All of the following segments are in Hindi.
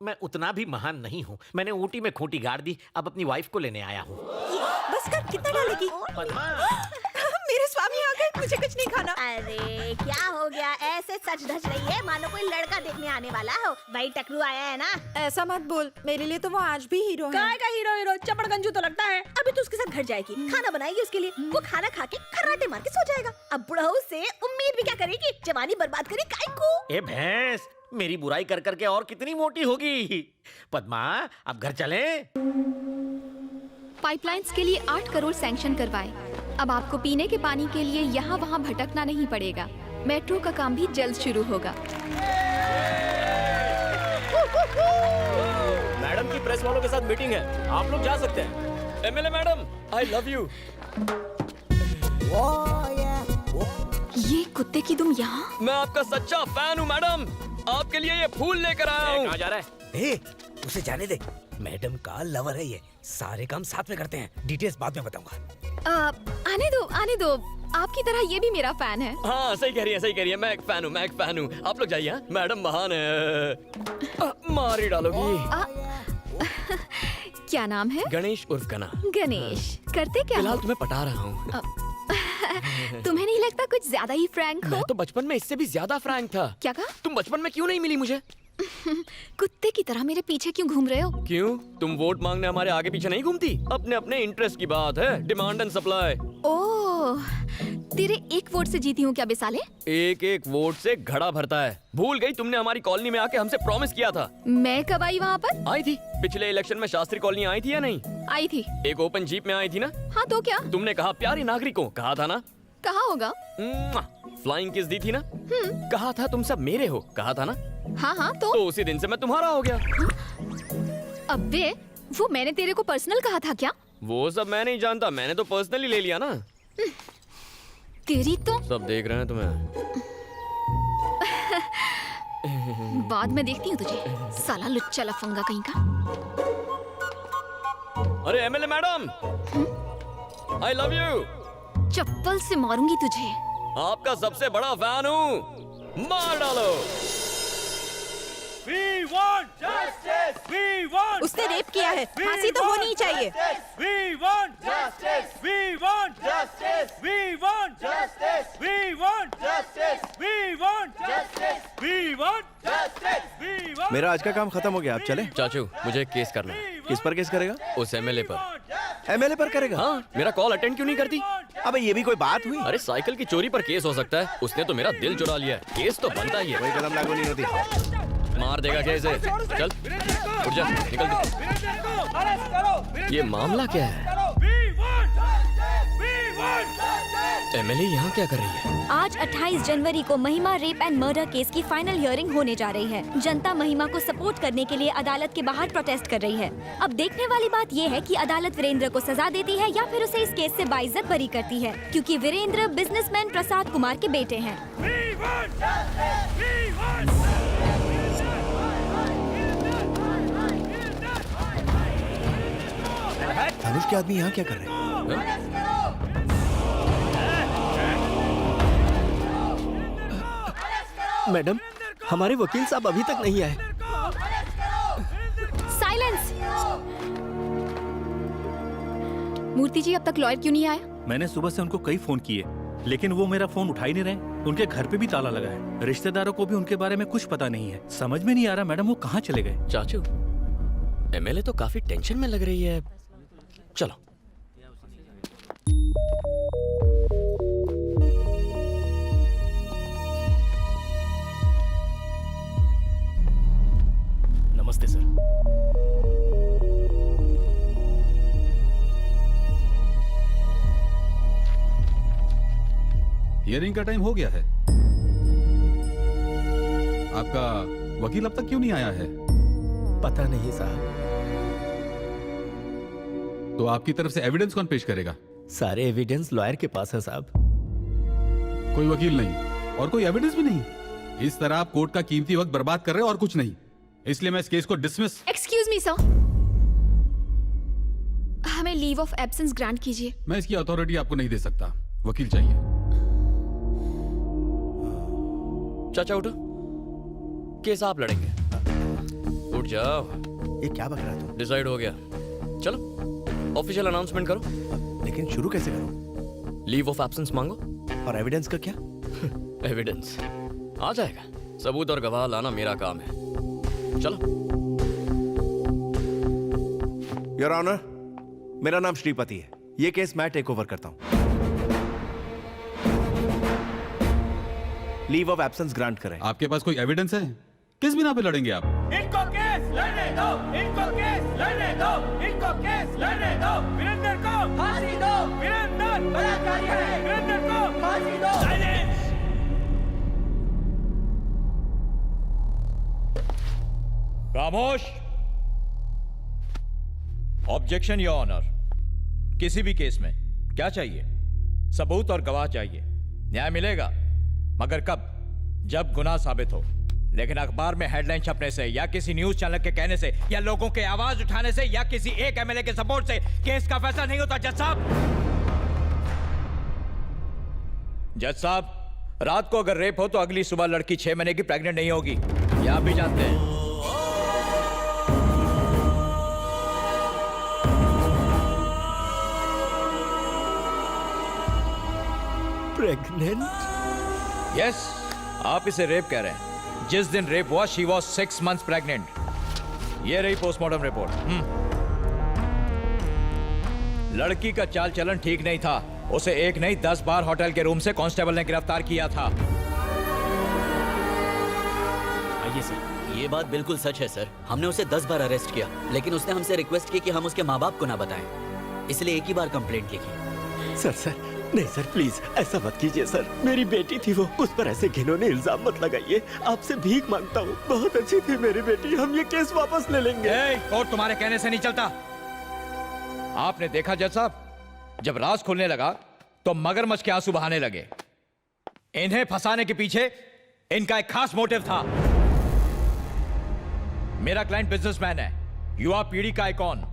मैं उतना भी महान नहीं हूँ। मैंने ऊटी में खूंटी गाड़ दी, अब अपनी वाइफ को लेने आया हूँ। बस कर, कितना डालेगी? पद्मा, मेरे स्वामी आ गए, मुझे कुछ नहीं खाना। अरे क्या हो गया, ऐसे सच धज रही है मानो कोई लड़का देखने आने वाला हो। भाई टकरू आया है ना। ऐसा मत बोल, मेरे लिए तो वो आज भी हीरो है। काय का हीरो चपड़गंजू तो लगता है। अभी तो उसके साथ घर जाएगी, खाना बनाएगी उसके लिए, वो खाना खा के खर्राटे मार के सो जाएगा। अब बुढ़ऊ से उम्मीद भी क्या करेगी, जवानी बर्बाद करी काय को। ए भैंस, मेरी बुराई कर करके और कितनी मोटी होगी। पद्मा, अब घर चलें? पाइपलाइंस के लिए 8 करोड़ सैंक्शन करवाए। अब आपको पीने के पानी के लिए यहाँ वहाँ भटकना नहीं पड़ेगा। मेट्रो का काम भी जल्द शुरू होगा। मैडम की प्रेस वालों के साथ मीटिंग है, आप लोग जा सकते हैं। MLA madam, I love you. ये कुत्ते की दुम यहाँ? मैं आपका सच्चा फैन हूँ मैडम, आपके लिए ये फूल लेकर आया हूँ। कहाँ जा रहा है? उसे जाने दे, मैडम का लवर है ये, सारे काम साथ में करते हैं, डिटेल्स बाद में बताऊंगा। आने दो, आपकी तरह ये भी मेरा फैन है। हाँ सही कह रही है, मैं एक फैन हूँ, आप लोग जाइए। मैडम महान है। मार ही डालोगी। क्या नाम है? गणेश उर्फ गना। गणेश, करते क्या फिलहाल हो? तुम्हें पटा रहा हूँ। तुम्हें नहीं लगता कुछ ज्यादा ही फ्रैंक हो? मैं तो बचपन में इससे भी ज्यादा फ्रैंक था। क्या कहा? तुम बचपन में क्यों नहीं मिली मुझे? कुत्ते की तरह मेरे पीछे क्यों घूम रहे हो? क्यों, तुम वोट मांगने हमारे आगे पीछे नहीं घूमती? अपने अपने इंटरेस्ट की बात है, डिमांड एंड सप्लाई। ओह, तेरे एक वोट से जीती हूँ क्या बेसाले? एक एक वोट से घड़ा भरता है। भूल गई तुमने हमारी कॉलोनी में आके हमसे प्रॉमिस किया था। मैं कब आई वहाँ पर? आई थी पिछले इलेक्शन में, शास्त्री कॉलोनी आई थी या नहीं? आई थी। एक ओपन जीप में आई थी ना? हाँ तो क्या? तुमने कहा प्यारी नागरिकों, कहा था ना? कहा होगा। फ्लाइंग किस दी थी ना? कहा था तुम सब मेरे हो, कहा था ना? हाँ तो उसी दिन से मैं तुम्हारा हो गया। अबे, वो मैंने तेरे को पर्सनल कहा था क्या? वो सब मैं नहीं जानता, मैंने तो पर्सनली ले लिया ना। तेरी तो सब देख रहे हैं तुम्हें। बाद में देखती हूँ तुझे, साला लुच्चा लफंगा कहीं का। अरे MLA madam, I love you. चप्पल से मारूंगी तुझे। आपका सबसे बड़ा फैन हूँ, मार डालो। We want justice! We want उसने रेप किया है, फांसी तो होनी ही चाहिए। We want justice! We want justice! We want justice! We want justice! We want justice! We want justice! We want मेरा आज का काम खत्म हो गया, आप चले? चाचू, मुझे एक केस करना है। किस पर केस करेगा? उस एमएलए पर। एमएलए पर करेगा? हाँ, मेरा कॉल अटेंड क्यों नहीं करती? अबे ये भी कोई बात हुई? अरे साइकिल की चोरी पर केस हो सकता है, उसने तो मेरा दिल चुरा लिया है, केस तो बनता ही है। कोई कदम लागू नहीं होती। मार देगा क्या इसे? चल उठ जा, निकल तू। ये मामला क्या है? एमएलए यहाँ क्या कर रही है? आज 28 जनवरी को महिमा रेप एंड मर्डर केस की फाइनल हियरिंग होने जा रही है। जनता महिमा को सपोर्ट करने के लिए अदालत के बाहर प्रोटेस्ट कर रही है। अब देखने वाली बात ये है कि अदालत वीरेंद्र को सजा देती है या फिर उसे इस केस से बाइज्जत बरी करती है, क्योंकि वीरेंद्र बिजनेसमैन प्रसाद कुमार के बेटे हैं। धनुष के आदमी यहाँ क्या कर रहे हैं? मैडम, हमारे वकील साहब अभी तक नहीं आए। साइलेंस! मूर्ति जी, अब तक लॉयर क्यों नहीं आया? मैंने सुबह से उनको कई फोन किए, लेकिन वो मेरा फोन उठा ही नहीं रहे। उनके घर पे भी ताला लगा है, रिश्तेदारों को भी उनके बारे में कुछ पता नहीं है। समझ में नहीं आ रहा मैडम वो कहाँ चले गए। चाचू, एमएलए तो काफी टेंशन में लग रही है। चलो। नमस्ते सर। हियरिंग का टाइम हो गया है। आपका वकील अब तक क्यों नहीं आया है? पता नहीं साहब। तो आपकी तरफ से एविडेंस कौन पेश करेगा? सारे एविडेंस लॉयर के पास है साहब। कोई वकील नहीं और कोई एविडेंस भी नहीं। इस तरह आप कोर्ट का कीमती वक्त बर्बाद कर रहे हो और कुछ नहीं। इसलिए मैं इस केस को डिसमिस। एक्सक्यूज मी सर, हमें लीव ऑफ एब्सेंस ग्रांट कीजिए। मैं इसकी अथॉरिटी आपको नहीं दे सकता, वकील चाहिए। चाचा उठो, केस आप लड़ेंगे। उठ जाओ। ये क्या बक रहा तू? डिसाइड हो गया, चलो ऑफिशियल अनाउंसमेंट करो। लेकिन शुरू कैसे करूं? लीव ऑफ एब्सेंस मांगो। और एविडेंस का क्या? एविडेंस आ जाएगा, सबूत और गवाह लाना मेरा काम है। चलो। योर ऑनर, मेरा नाम श्रीपति है। ये केस मैं टेक ओवर करता हूं। लीव ऑफ एब्सेंस ग्रांट करें। आपके पास कोई एविडेंस है? किस बिना पे लड़ेंगे आप? इनको केस लड़ने दो, इनको केस लड़ने दो, इनको केस लड़ने दो। वीरेंद्र को फांसी दो, वीरेंद्र बलात्कारी है, वीरेंद्र को फांसी दो। साइलेंस। खामोश। Objection your honour. किसी भी केस में क्या चाहिए? सबूत और गवाह चाहिए। न्याय मिलेगा, मगर कब? जब गुनाह साबित हो। लेकिन अखबार में हेडलाइन छपने से या किसी न्यूज चैनल के कहने से या लोगों के आवाज उठाने से या किसी एक एमएलए के सपोर्ट से केस का फैसला नहीं होता। जज साहब, जज साहब, रात को अगर रेप हो तो अगली सुबह लड़की 6 महीने की प्रेग्नेंट नहीं होगी, ये आप भी जानते हैं। प्रेग्नेंट? यस, आप इसे रेप कह रहे हैं। जिस दिन रेप हुआ शी वॉज 6 months प्रेग्नेंट। ये रही पोस्टमार्टम रिपोर्ट। लड़की का चाल चलन ठीक नहीं था। उसे एक नहीं 10 बार होटल के रूम से कांस्टेबल ने गिरफ्तार किया था। आइए सर, ये बात बिल्कुल सच है सर। हमने उसे 10 बार अरेस्ट किया, लेकिन उसने हमसे रिक्वेस्ट की कि हम उसके माँ बाप को ना बताएं, इसलिए एक ही बार कंप्लेंट लिखी। सर नहीं सर, प्लीज ऐसा मत कीजिए सर। मेरी बेटी थी वो, उस पर ऐसे घिनौने इल्जाम मत लगाइए। आपसे भीख मांगता हूँ, बहुत अच्छी थी मेरी बेटी। हम ये केस वापस ले लेंगे। कोर्ट तुम्हारे कहने से नहीं चलता। आपने देखा जज साहब, जब राज खुलने लगा तो मगरमच्छ के आंसू बहाने लगे। इन्हें फंसाने के पीछे इनका एक खास मोटिव था। मेरा क्लाइंट बिजनेसमैन है, युवा पीढ़ी का आइकॉन।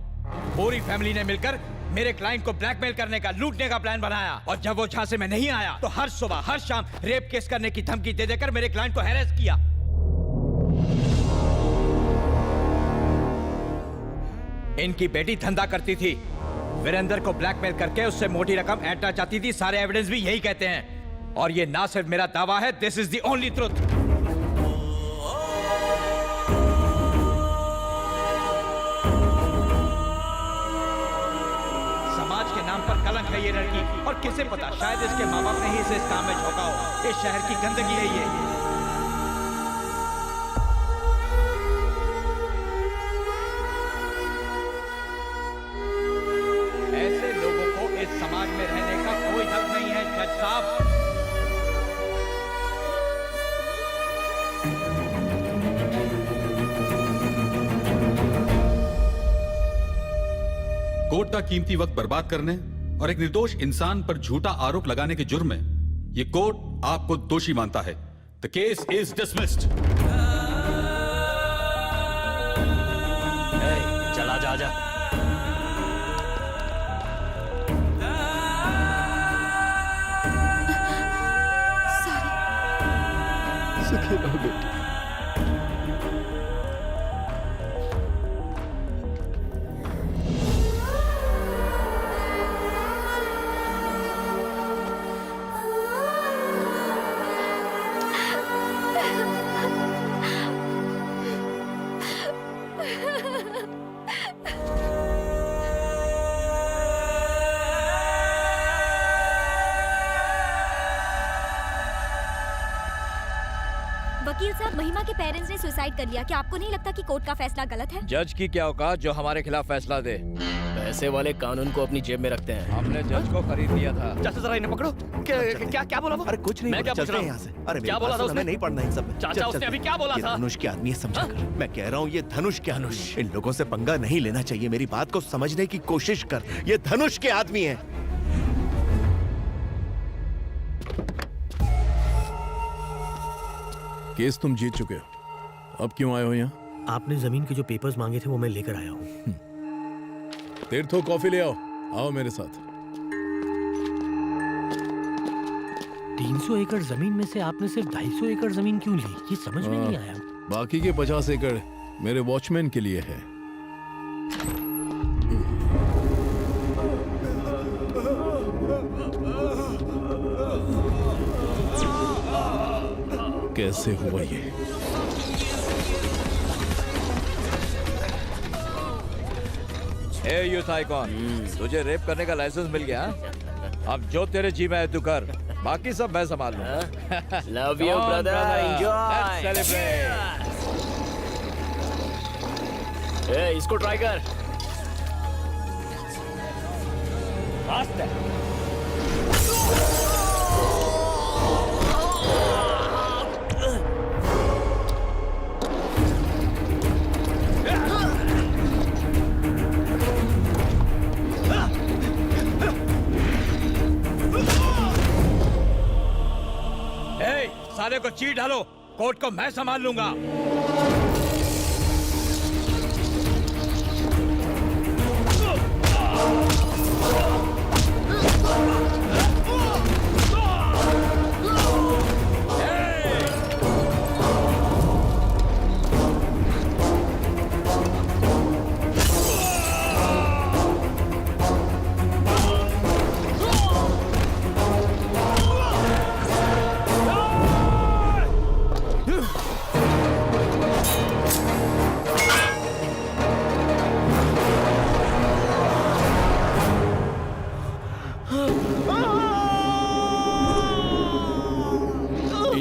पूरी फैमिली ने मिलकर मेरे क्लाइंट को ब्लैकमेल करने का, लूटने का प्लान बनाया। और जब वो झांसे में नहीं आया तो हर सुबह हर शाम रेप केस करने की धमकी दे देकर मेरे क्लाइंट को हैरेस किया। इनकी बेटी धंधा करती थी, वीरेंद्र को ब्लैकमेल करके उससे मोटी रकम ऐंठना चाहती थी। सारे एविडेंस भी यही कहते हैं। और ये ना सिर्फ मेरा दावा है, this is the only truth. समाज के नाम पर कलंक है ये लड़की। और किसे पता, शायद इसके माँ बाप ने ही इसे इस काम में झोंका हो। इस शहर की गंदगी है ये। ऐसे लोगों को इस समाज में रहने का कोई हक नहीं है जज साहब। कोर्ट का कीमती वक्त बर्बाद करने और एक निर्दोष इंसान पर झूठा आरोप लगाने के जुर्म में ये कोर्ट आपको दोषी मानता है। The case is dismissed. चला जा जा। सुखी रहो बेटी। वकील साहब, महिमा के पेरेंट्स ने सुसाइड कर लिया। क्या आपको नहीं लगता कि कोर्ट का फैसला गलत है? जज की क्या औकात जो हमारे खिलाफ फैसला दे। पैसे वाले कानून को अपनी जेब में रखते हैं। हमने जज को खरीद लिया था। चाचा जरा इन्हें पकड़ो। क्या बोला वो? अरे कुछ नहीं, मैं क्या चलते पूछ हैं रहा यहाँ हूँ? से। अरे क्या बोला था उसने? नहीं पढ़ना इन सब में। चाचा, उसने अभी क्या बोला ये था? धनुष के आदमी है, समझा कर। मैं कह रहा हूँ ये धनुष के धनुष। इन लोगों से पंगा नहीं लेना चाहिए। मेरी बात को समझने की कोशिश कर। ये धनुष के आदमी है। केस तुम जीत चुके हो, अब क्यों आए हो यहाँ? आपने जमीन के जो पेपर्स मांगे थे वो मैं लेकर आया हूँ। तीर्थो कॉफी ले आओ। आओ मेरे साथ। 300 एकड़ जमीन में से आपने सिर्फ 250 एकड़ जमीन क्यों ली? ये समझ में नहीं आया। बाकी के 50 एकड़ मेरे वॉचमैन के लिए है। कैसे हुआ ये? ए यूथ आइकॉन, तुझे रेप करने का लाइसेंस मिल गया? अब जो तेरे जी में है तू कर, बाकी सब मैं संभाल लूंगा। Love you, brother. Enjoy. Let's celebrate. ए, इसको ट्राई कर। सारे को चीट डालो, कोर्ट को मैं संभाल लूंगा।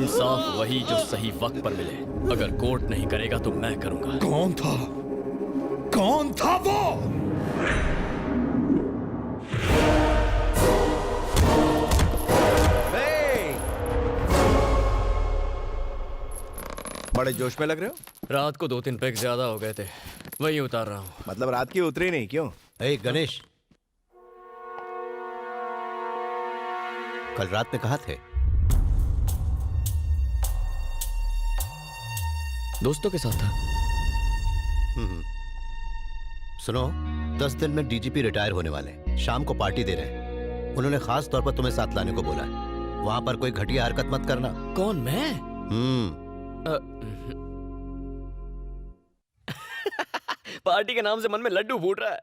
इंसाफ वही जो सही वक्त पर मिले। अगर कोर्ट नहीं करेगा तो मैं करूंगा। कौन था? कौन था वो? बड़े जोश में लग रहे हो। रात को 2-3 पैक ज्यादा हो गए थे, वही उतार रहा हूँ। मतलब रात की उतरी नहीं क्यों? गणेश, कल रात में कहाँ थे? दोस्तों के साथ था। सुनो, 10 दिन में डीजीपी रिटायर होने वाले हैं। शाम को पार्टी दे रहे हैं। उन्होंने खास तौर पर तुम्हें साथ लाने को बोला है। वहां पर कोई घटिया हरकत मत करना। कौन, मैं? पार्टी के नाम से मन में लड्डू फूट रहा है।